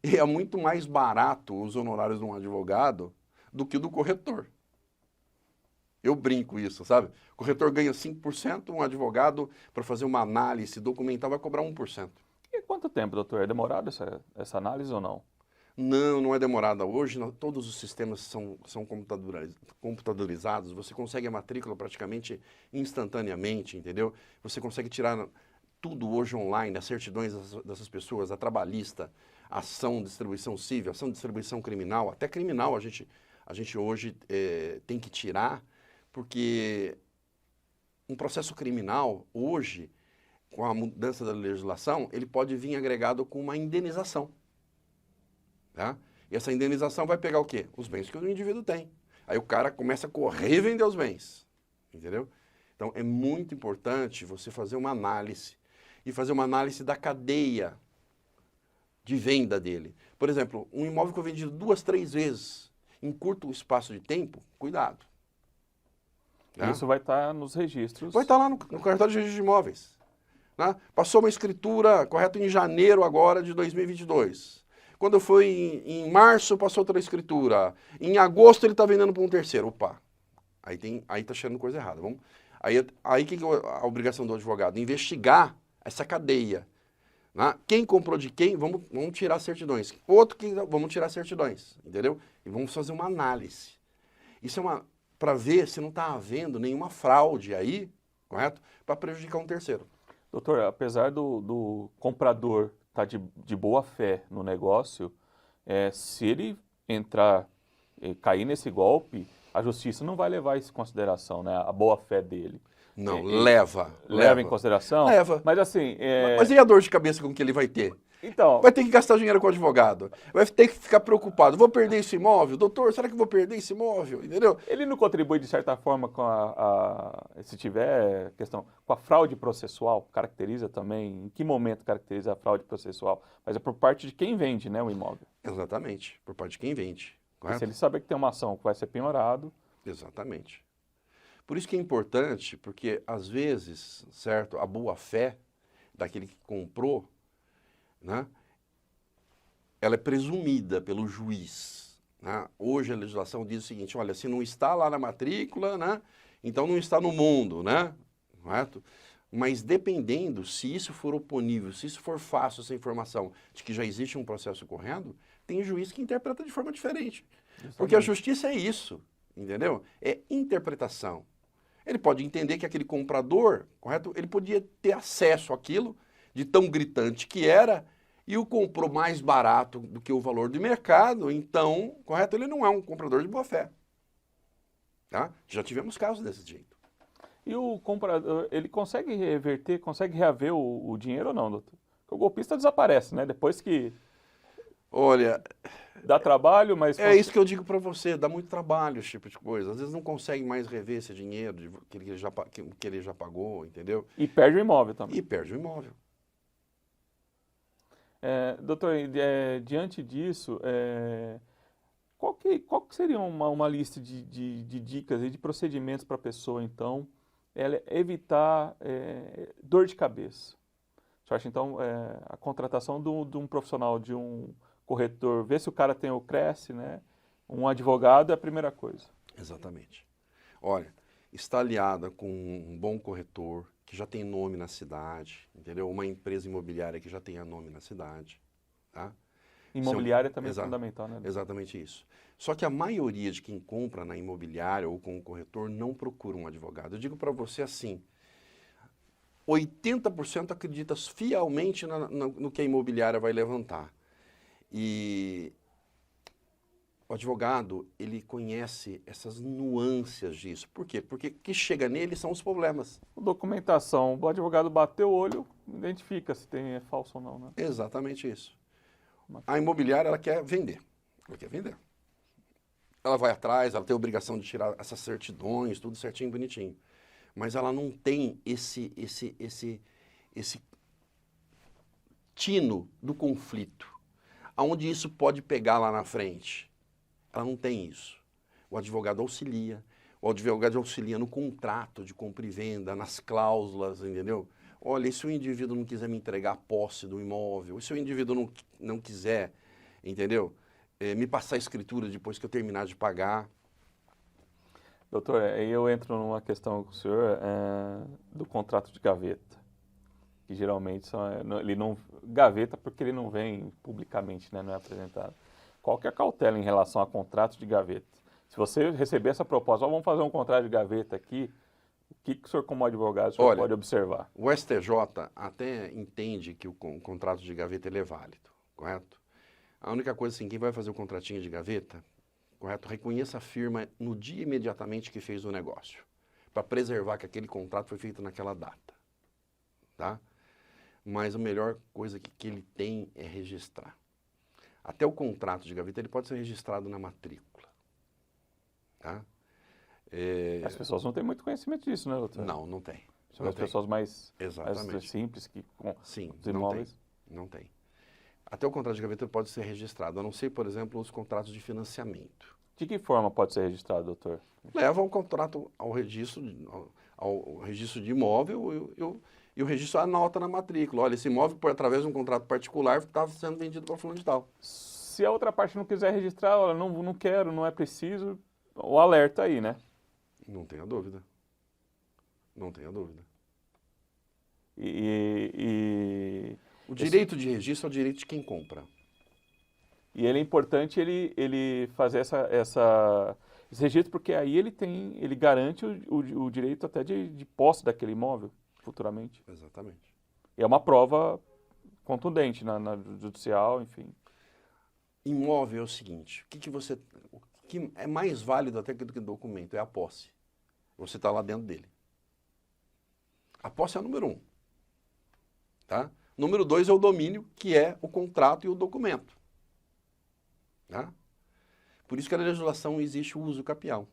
é muito mais barato os honorários de um advogado do que do corretor. Eu brinco isso, sabe? O corretor ganha 5%, um advogado, para fazer uma análise documental, vai cobrar 1%. E quanto tempo, doutor? É demorado essa análise ou não? Não, não é demorada. Hoje, todos os sistemas são computadorizados. Você consegue a matrícula praticamente instantaneamente, entendeu? Você consegue tirar tudo hoje online, as certidões dessas pessoas, a trabalhista, ação de distribuição civil, ação de distribuição criminal, até criminal a gente hoje tem que tirar, porque um processo criminal, hoje, com a mudança da legislação, ele pode vir agregado com uma indenização. Tá? E essa indenização vai pegar o quê? Os bens que o indivíduo tem. Aí o cara começa a correr e vender os bens. Entendeu? Então é muito importante você fazer uma análise. E fazer uma análise da cadeia de venda dele. Por exemplo, um imóvel que eu vendi 2, 3 vezes em curto espaço de tempo, cuidado. Tá? Isso vai estar nos registros. Vai estar lá no cartório de registro de imóveis. Né? Passou uma escritura correta em janeiro agora de 2022. Quando foi em março, passou outra escritura. Em agosto, ele está vendendo para um terceiro. Opa, aí está cheirando coisa errada. Aí que é a obrigação do advogado? Investigar essa cadeia. Né? Quem comprou de quem, vamos tirar certidões. Vamos tirar certidões, entendeu? E vamos fazer uma análise. Isso é para ver se não está havendo nenhuma fraude aí, correto? Para prejudicar um terceiro. Doutor, apesar do comprador estar de boa fé no negócio, se ele entrar e cair nesse golpe, a justiça não vai levar isso em consideração, né? A boa fé dele. Não, leva em consideração? Leva. Mas assim... Mas e a dor de cabeça com que ele vai ter? Então... Vai ter que gastar dinheiro com o advogado. Vai ter que ficar preocupado. Vou perder esse imóvel? Doutor, será que eu vou perder esse imóvel? Entendeu? Ele não contribui, de certa forma, com se tiver questão, com a fraude processual? Caracteriza também? Em que momento caracteriza a fraude processual? Mas é por parte de quem vende, né, o imóvel. Exatamente, por parte de quem vende. Correto? Se ele saber que tem uma ação que vai ser penhorado... Exatamente. Por isso que é importante, porque às vezes, certo, a boa-fé daquele que comprou, né, ela é presumida pelo juiz. Né? Hoje a legislação diz o seguinte, olha, se não está lá na matrícula, né, então não está no mundo, né? Correto? Mas dependendo, se isso for oponível, se isso for fácil, essa informação de que já existe um processo correndo, tem juiz que interpreta de forma diferente. Justamente. Porque a justiça é isso, entendeu? É interpretação. Ele pode entender que aquele comprador, correto? Ele podia ter acesso àquilo, de tão gritante que era, e o comprou mais barato do que o valor de mercado, então, correto? Ele não é um comprador de boa fé. Tá? Já tivemos casos desse jeito. E o comprador, ele consegue reverter, consegue reaver o dinheiro ou não, doutor? Porque o golpista desaparece, né? Depois que... Olha... Dá trabalho, mas... É isso que eu digo para você, dá muito trabalho esse tipo de coisa. Às vezes não consegue mais rever esse dinheiro que ele já pagou, entendeu? E perde o imóvel também. E perde o imóvel. Doutor, diante disso, qual que seria uma lista de dicas e de procedimentos para a pessoa, então, evitar dor de cabeça? Você acha, então, a contratação de um profissional, de um corretor, ver se o cara tem o CRESSE, né? Um advogado é a primeira coisa. Exatamente. Olha, está aliada com um bom corretor, que já tem nome na cidade, entendeu? Uma empresa imobiliária que já tenha nome na cidade. Tá? Imobiliária também é fundamental, né? Exatamente isso. Só que a maioria de quem compra na imobiliária ou com o corretor não procura um advogado. Eu digo para você assim, 80% acredita fielmente no que a imobiliária vai levantar. E o advogado, ele conhece essas nuances disso. Por quê? Porque o que chega nele são os problemas. Documentação, o advogado bateu o olho, identifica se é falso ou não, né? Exatamente isso. A imobiliária, ela quer vender. Ela quer vender. Ela vai atrás, ela tem a obrigação de tirar essas certidões, tudo certinho, bonitinho. Mas ela não tem esse tino do conflito. Aonde isso pode pegar lá na frente. Ela não tem isso. O advogado auxilia no contrato de compra e venda, nas cláusulas, entendeu? Olha, e se o indivíduo não quiser me entregar a posse do imóvel, e se o indivíduo não quiser, entendeu? Me passar a escritura depois que eu terminar de pagar. Doutor, aí eu entro numa questão com o senhor do contrato de gaveta, que geralmente ele não gaveta porque ele não vem publicamente, né, não é apresentado. Qual que é a cautela em relação a contratos de gaveta? Se você receber essa proposta, vamos fazer um contrato de gaveta aqui, o que o senhor como advogado pode observar? O STJ até entende que o contrato de gaveta ele é válido, correto? A única coisa assim, quem vai fazer o contratinho de gaveta, correto? Reconheça a firma no dia imediatamente que fez o negócio, para preservar que aquele contrato foi feito naquela data, tá? Mas a melhor coisa que ele tem é registrar. Até o contrato de gaveta ele pode ser registrado na matrícula, tá? As pessoas não têm muito conhecimento disso, né, doutor? Não tem. São as pessoas mais simples que com Sim, os imóveis. Não tem. Até o contrato de gaveta pode ser registrado, a não ser, por exemplo, os contratos de financiamento. De que forma pode ser registrado, doutor? Leva o contrato ao registro de imóvel e o registro anota na matrícula. Olha, esse imóvel, através de um contrato particular, está sendo vendido para fulano de tal. Se a outra parte não quiser registrar, olha, não quero, não é preciso, o alerta aí, né? Não tenha dúvida. Não tenha dúvida. O direito de registro é o direito de quem compra. E ele é importante ele fazer esse registro, porque aí ele garante o direito até de posse daquele imóvel futuramente. Exatamente. E é uma prova contundente na judicial, enfim. Imóvel é o seguinte, o que é mais válido até do que documento é a posse. Você está lá dentro dele. A posse é o número 1. Tá? Número 2 é o domínio, que é o contrato e o documento. Tá? Por isso que a legislação existe o uso capião.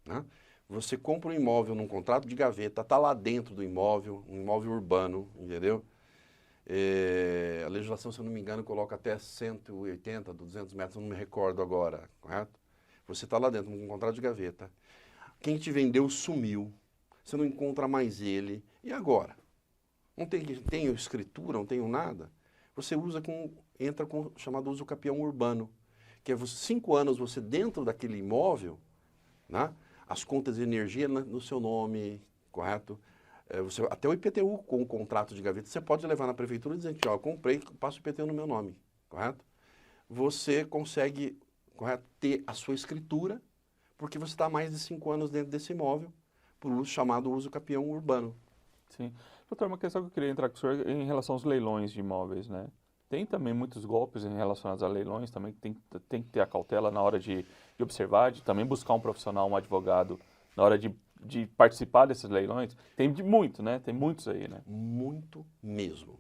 Tá? Você compra um imóvel num contrato de gaveta, está lá dentro do imóvel, um imóvel urbano, entendeu? A legislação, se eu não me engano, coloca até 180, 200 metros, eu não me recordo agora, correto? Você está lá dentro, num contrato de gaveta. Quem te vendeu sumiu, você não encontra mais ele. E agora? Não tenho escritura, não tenho nada. Você entra com o chamado uso capião urbano, que é 5 anos você dentro daquele imóvel, né? As contas de energia no seu nome, correto? Até o IPTU com o contrato de gaveta, você pode levar na prefeitura e dizer que, ó, eu comprei, passo o IPTU no meu nome, correto? Você consegue, correto, ter a sua escritura, porque você está há mais de 5 anos dentro desse imóvel, por uso chamado uso capião urbano. Sim. Doutor, uma questão que eu queria entrar com o senhor em relação aos leilões de imóveis, né? Tem também muitos golpes relacionados a leilões, também tem que ter a cautela na hora de observar, de também buscar um profissional, um advogado, na hora de participar desses leilões. Tem muito, né? Tem muitos aí, né? Muito mesmo.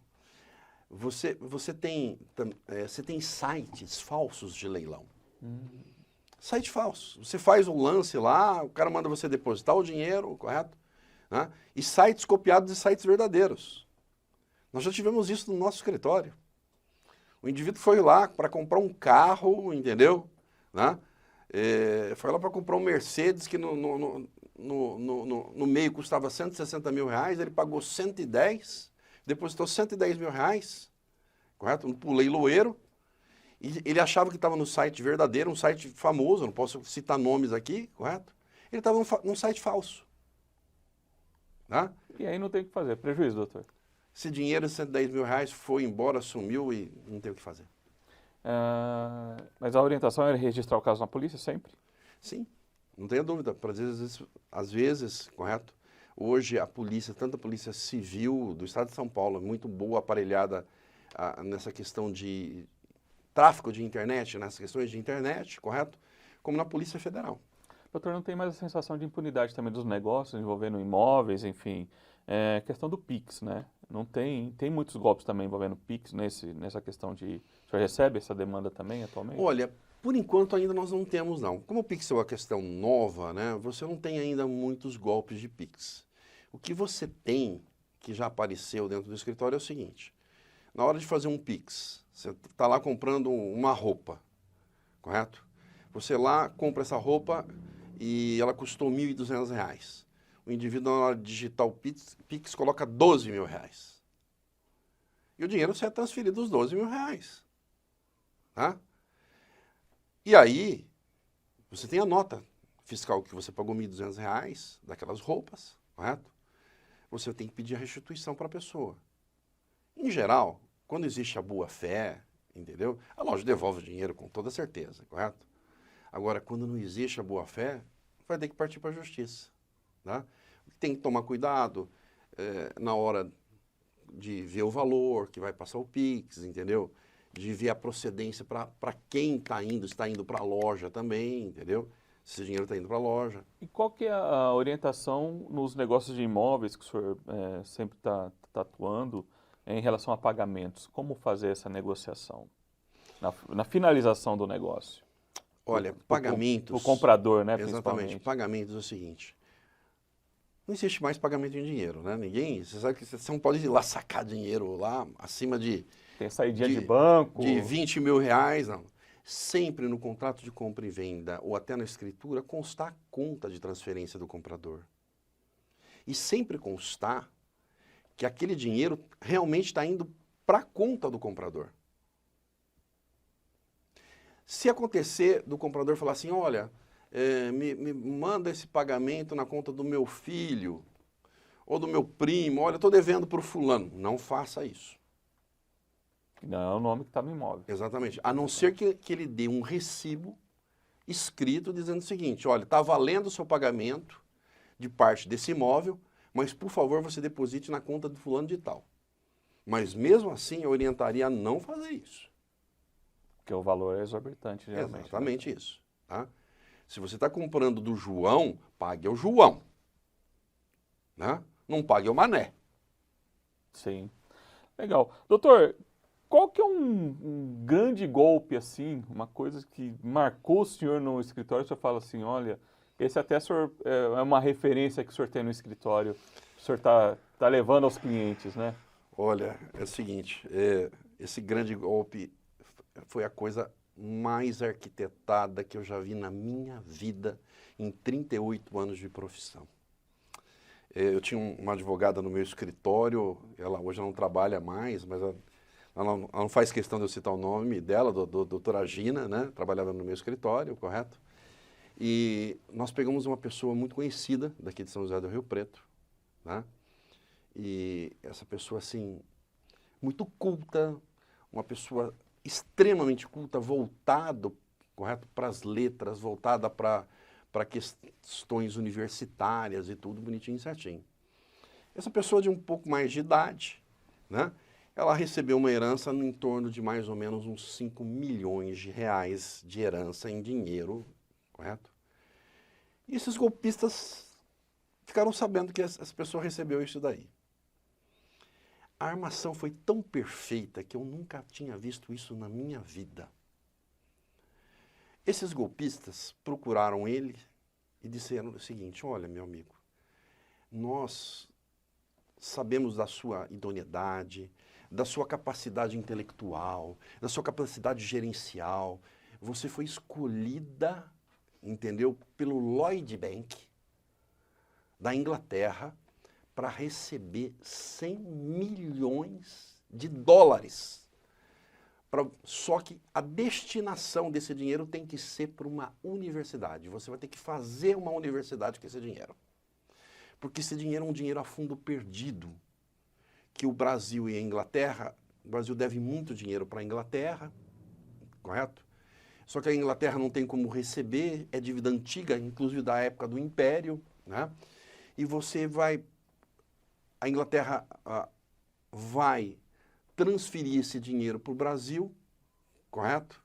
Você tem sites falsos de leilão. Site falso. Você faz o lance lá, o cara manda você depositar o dinheiro, correto? Né? E sites copiados de sites verdadeiros. Nós já tivemos isso no nosso escritório. O indivíduo foi lá para comprar um carro, entendeu? Né? Foi lá para comprar um Mercedes que no meio custava 160 mil reais, ele pagou 110, depositou 110 mil reais, correto? Para o leiloeiro. E ele achava que estava no site verdadeiro, um site famoso, não posso citar nomes aqui, correto? Ele estava num site falso. Tá? E aí não tem o que fazer, prejuízo, doutor. Esse dinheiro de 110 mil reais foi embora, sumiu e não tem o que fazer. Mas a orientação é registrar o caso na polícia sempre? Sim, não tenha dúvida. Às vezes, correto? Hoje a polícia, tanto a polícia civil do estado de São Paulo, é muito boa, aparelhada nessa questão de tráfico de internet, nessas questões de internet, correto? Como na Polícia Federal. Doutor, não tem mais a sensação de impunidade também dos negócios envolvendo imóveis, enfim, questão do Pix, né? Não tem muitos golpes também envolvendo Pix nessa questão de... O senhor recebe essa demanda também atualmente? Olha, por enquanto ainda nós não temos não. Como o Pix é uma questão nova, né? Você não tem ainda muitos golpes de Pix. O que você tem, que já apareceu dentro do escritório, é o seguinte. Na hora de fazer um Pix, você está lá comprando uma roupa, correto? Você lá compra essa roupa e ela custou R$ 1.200. O indivíduo, na hora de digitar o Pix coloca R$ 12.000. E o dinheiro você é transferido os R$ 12.000. Tá? E aí, você tem a nota fiscal que você pagou R$ 1.200 daquelas roupas, correto? Você tem que pedir a restituição para a pessoa. Em geral, quando existe a boa-fé, entendeu? A loja devolve o dinheiro com toda certeza, correto? Agora, quando não existe a boa-fé, vai ter que partir para a justiça. Tá? Tem que tomar cuidado na hora de ver o valor que vai passar o Pix, entendeu? De ver a procedência para quem está indo para a loja também, entendeu? Se esse dinheiro está indo para a loja. E qual que é a orientação nos negócios de imóveis que o senhor sempre está atuando em relação a pagamentos? Como fazer essa negociação na finalização do negócio? Olha, pagamentos... O comprador, né, exatamente, principalmente. pagamentos é o seguinte. Não existe mais pagamento em dinheiro, né? Você sabe que você não pode ir lá sacar dinheiro lá acima de... Tem saidinha de banco. De R$ 20.000, não. Sempre no contrato de compra e venda ou até na escritura constar a conta de transferência do comprador. E sempre constar que aquele dinheiro realmente está indo para a conta do comprador. Se acontecer do comprador falar assim, olha, me manda esse pagamento na conta do meu filho ou do meu primo, olha, eu estou devendo para o fulano. Não faça isso. Não é o nome que está no imóvel. Exatamente. A não ser que ele dê um recibo escrito dizendo o seguinte, olha, está valendo o seu pagamento de parte desse imóvel, mas por favor você deposite na conta do fulano de tal. Mas mesmo assim eu orientaria a não fazer isso. Porque o valor é exorbitante, geralmente. Exatamente, né? Isso. Tá? Se você está comprando do João, pague ao João. Né? Não pague ao Mané. Sim. Legal. Doutor, qual que é um grande golpe, assim, uma coisa que marcou o senhor no escritório, o senhor fala assim, olha, esse até o senhor, é uma referência que o senhor tem no escritório, o senhor tá levando aos clientes, né? Olha, é o seguinte, esse grande golpe foi a coisa mais arquitetada que eu já vi na minha vida em 38 anos de profissão. Eu tinha uma advogada no meu escritório, ela hoje não trabalha mais, mas ela não faz questão de eu citar o nome dela, doutora Gina, né? Trabalhava no meu escritório, correto? E nós pegamos uma pessoa muito conhecida daqui de São José do Rio Preto, né? E essa pessoa, assim, muito culta, uma pessoa extremamente culta, voltado, correto, para as letras, voltada para questões universitárias e tudo bonitinho e certinho. Essa pessoa de um pouco mais de idade, né? Ela recebeu uma herança em torno de mais ou menos uns 5 milhões de reais de herança em dinheiro, correto? E esses golpistas ficaram sabendo que essa pessoa recebeu isso daí. A armação foi tão perfeita que eu nunca tinha visto isso na minha vida. Esses golpistas procuraram ele e disseram o seguinte, olha, meu amigo, nós sabemos da sua idoneidade, da sua capacidade intelectual, da sua capacidade gerencial. Você foi escolhida, entendeu, pelo Lloyd Bank da Inglaterra para receber 100 milhões de dólares. Só que a destinação desse dinheiro tem que ser para uma universidade. Você vai ter que fazer uma universidade com esse dinheiro. Porque esse dinheiro é um dinheiro a fundo perdido. Que o Brasil e a Inglaterra, o Brasil deve muito dinheiro para a Inglaterra, correto? Só que a Inglaterra não tem como receber, é dívida antiga, inclusive da época do Império, né? e a Inglaterra vai transferir esse dinheiro para o Brasil, correto?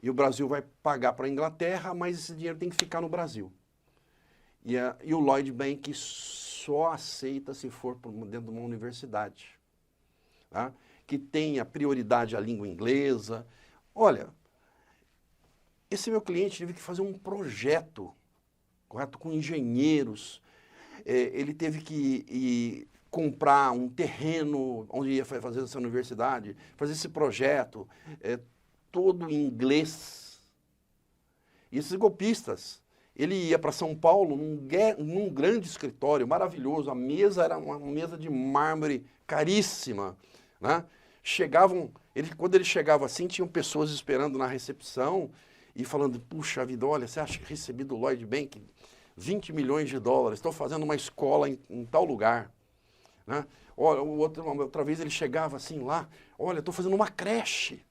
E o Brasil vai pagar para a Inglaterra, mas esse dinheiro tem que ficar no Brasil. E o Lloyd Bank só aceita se for dentro de uma universidade, tá? Que tenha prioridade à língua inglesa. Olha, esse meu cliente teve que fazer um projeto, correto, com engenheiros. Ele teve que comprar um terreno onde ia fazer essa universidade, fazer esse projeto, todo em inglês. E esses golpistas, ele ia para São Paulo num grande escritório maravilhoso, a mesa era uma mesa de mármore caríssima, né? Quando ele chegava assim, tinham pessoas esperando na recepção e falando, puxa vida, olha, você acha que recebi do Lloyd Bank 20 milhões de dólares, estou fazendo uma escola em tal lugar, né? Olha, outra vez ele chegava assim lá, olha, estou fazendo uma creche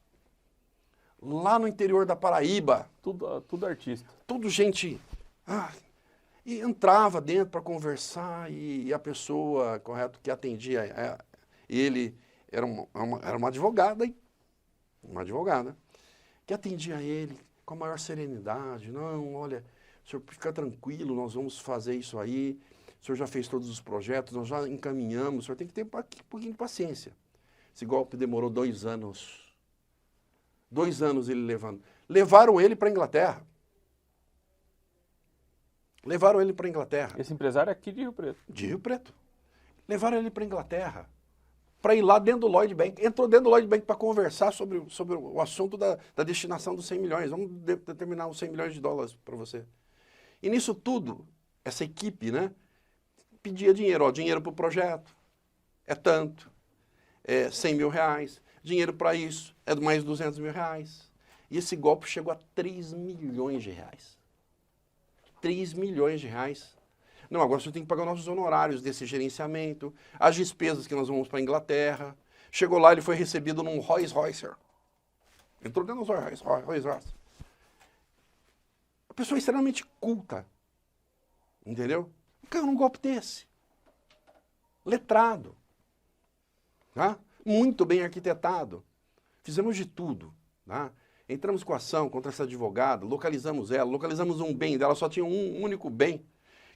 lá no interior da Paraíba. Tudo artista. Tudo gente... e entrava dentro para conversar e a pessoa, correto, que atendia ele era uma advogada, hein? Uma advogada, que atendia ele com a maior serenidade. Não, olha, o senhor fica tranquilo, nós vamos fazer isso aí, o senhor já fez todos os projetos, nós já encaminhamos, o senhor tem que ter um pouquinho de paciência. Esse golpe demorou 2 anos. 2 anos ele levando. Levaram ele para a Inglaterra. Levaram ele para a Inglaterra. Esse empresário é aqui de Rio Preto. De Rio Preto. Levaram ele para a Inglaterra. Para ir lá dentro do Lloyd Bank. Entrou dentro do Lloyd Bank para conversar sobre o assunto da destinação dos 100 milhões. Vamos determinar os 100 milhões de dólares para você. E nisso tudo, essa equipe, né, pedia dinheiro. Ó, dinheiro para o projeto é tanto. 100 mil reais. Dinheiro para isso é mais 200 mil reais. E esse golpe chegou a 3 milhões de reais. 3 milhões de reais. Não, agora você tem que pagar nossos honorários desse gerenciamento, as despesas que nós vamos para a Inglaterra. Chegou lá, ele foi recebido num Rolls Royce. Entrou dentro do Rolls Royce. A pessoa é extremamente culta. Entendeu? Caiu num golpe desse. Letrado. Tá? Muito bem arquitetado. Fizemos de tudo. Tá? Entramos com ação contra essa advogada, localizamos ela, localizamos um bem dela, só tinha um único bem,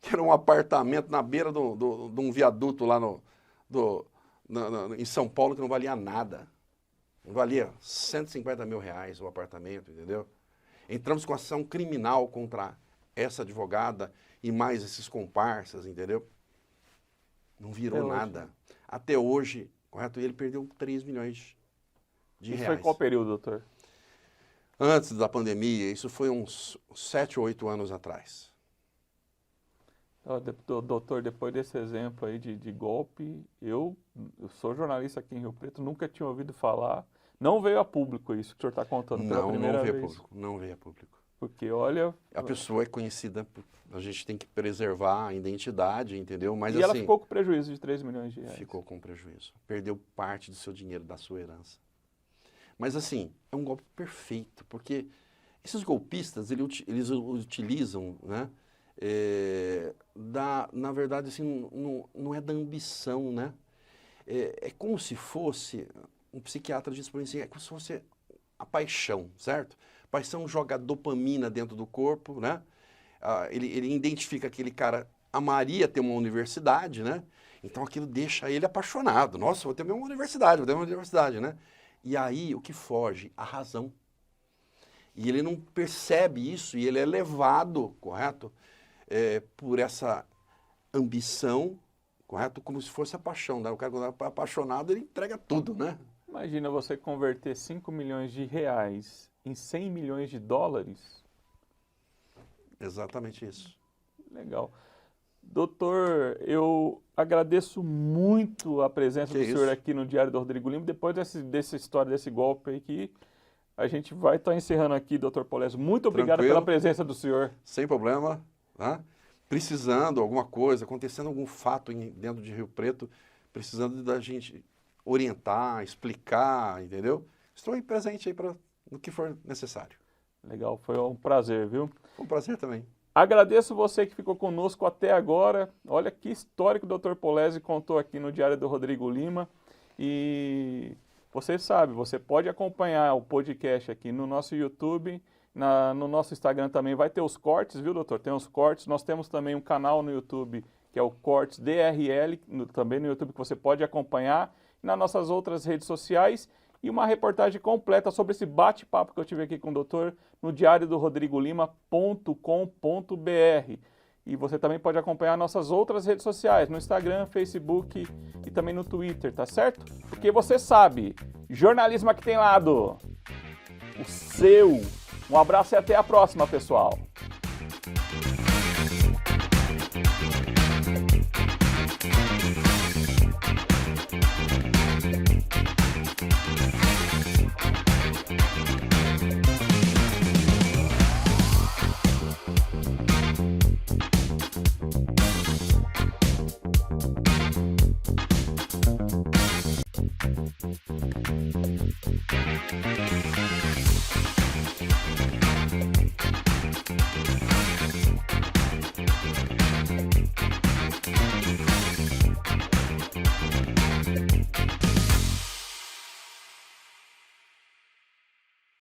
que era um apartamento na beira de um viaduto lá em São Paulo, que não valia nada. Não valia 150 mil reais o apartamento, entendeu? Entramos com ação criminal contra essa advogada e mais esses comparsas, entendeu? Não virou nada. Até hoje, correto? E ele perdeu 3 milhões de reais. Isso foi qual período, doutor? Antes da pandemia, isso foi uns 7 ou 8 anos atrás. Doutor, depois desse exemplo aí de golpe, eu sou jornalista aqui em Rio Preto, nunca tinha ouvido falar, não veio a público isso que o senhor está contando pela primeira vez. Não veio a público. Porque, olha... A pessoa é conhecida, a gente tem que preservar a identidade, entendeu? Mas, ela ficou com prejuízo de 3 milhões de reais. Ficou com prejuízo. Perdeu parte do seu dinheiro, da sua herança. Mas assim, é um golpe perfeito, porque esses golpistas, eles utilizam, né, na verdade, assim, não é da ambição, né? É como se fosse, um psiquiatra diz para mim assim, é como se fosse a paixão, certo? A paixão joga dopamina dentro do corpo, né? Ele identifica que aquele cara amaria ter uma universidade, né? Então aquilo deixa ele apaixonado. Nossa, vou ter uma universidade, né? E aí, o que foge? A razão. E ele não percebe isso e ele é levado, correto? Por essa ambição, correto? Como se fosse a paixão, né? O cara, quando é apaixonado, ele entrega tudo, né? Imagina você converter 5 milhões de reais em 100 milhões de dólares. Exatamente isso. Legal. Doutor, eu agradeço muito a presença do senhor aqui no Diário do Rodrigo Lima. Depois dessa história, desse golpe aí que a gente vai estar encerrando aqui, doutor Polésio. Muito obrigado pela presença do senhor. Sem problema. Tá? Precisando alguma coisa, acontecendo algum fato dentro de Rio Preto, precisando da gente orientar, explicar, entendeu? Estou aí presente aí no que for necessário. Legal, foi um prazer, viu? Foi um prazer também. Agradeço você que ficou conosco até agora. Olha que história que o Dr. Polezi contou aqui no Diário do Rodrigo Lima. E você sabe, você pode acompanhar o podcast aqui no nosso YouTube, no nosso Instagram também vai ter os cortes, viu, doutor? Tem os cortes. Nós temos também um canal no YouTube, que é o Cortes DRL, também no YouTube, que você pode acompanhar. Nas nossas outras redes sociais. E uma reportagem completa sobre esse bate-papo que eu tive aqui com o doutor no diariodorodrigolima.com.br. E você também pode acompanhar nossas outras redes sociais, no Instagram, Facebook e também no Twitter, tá certo? Porque você sabe, jornalismo aqui tem lado. O seu. Um abraço e até a próxima, pessoal.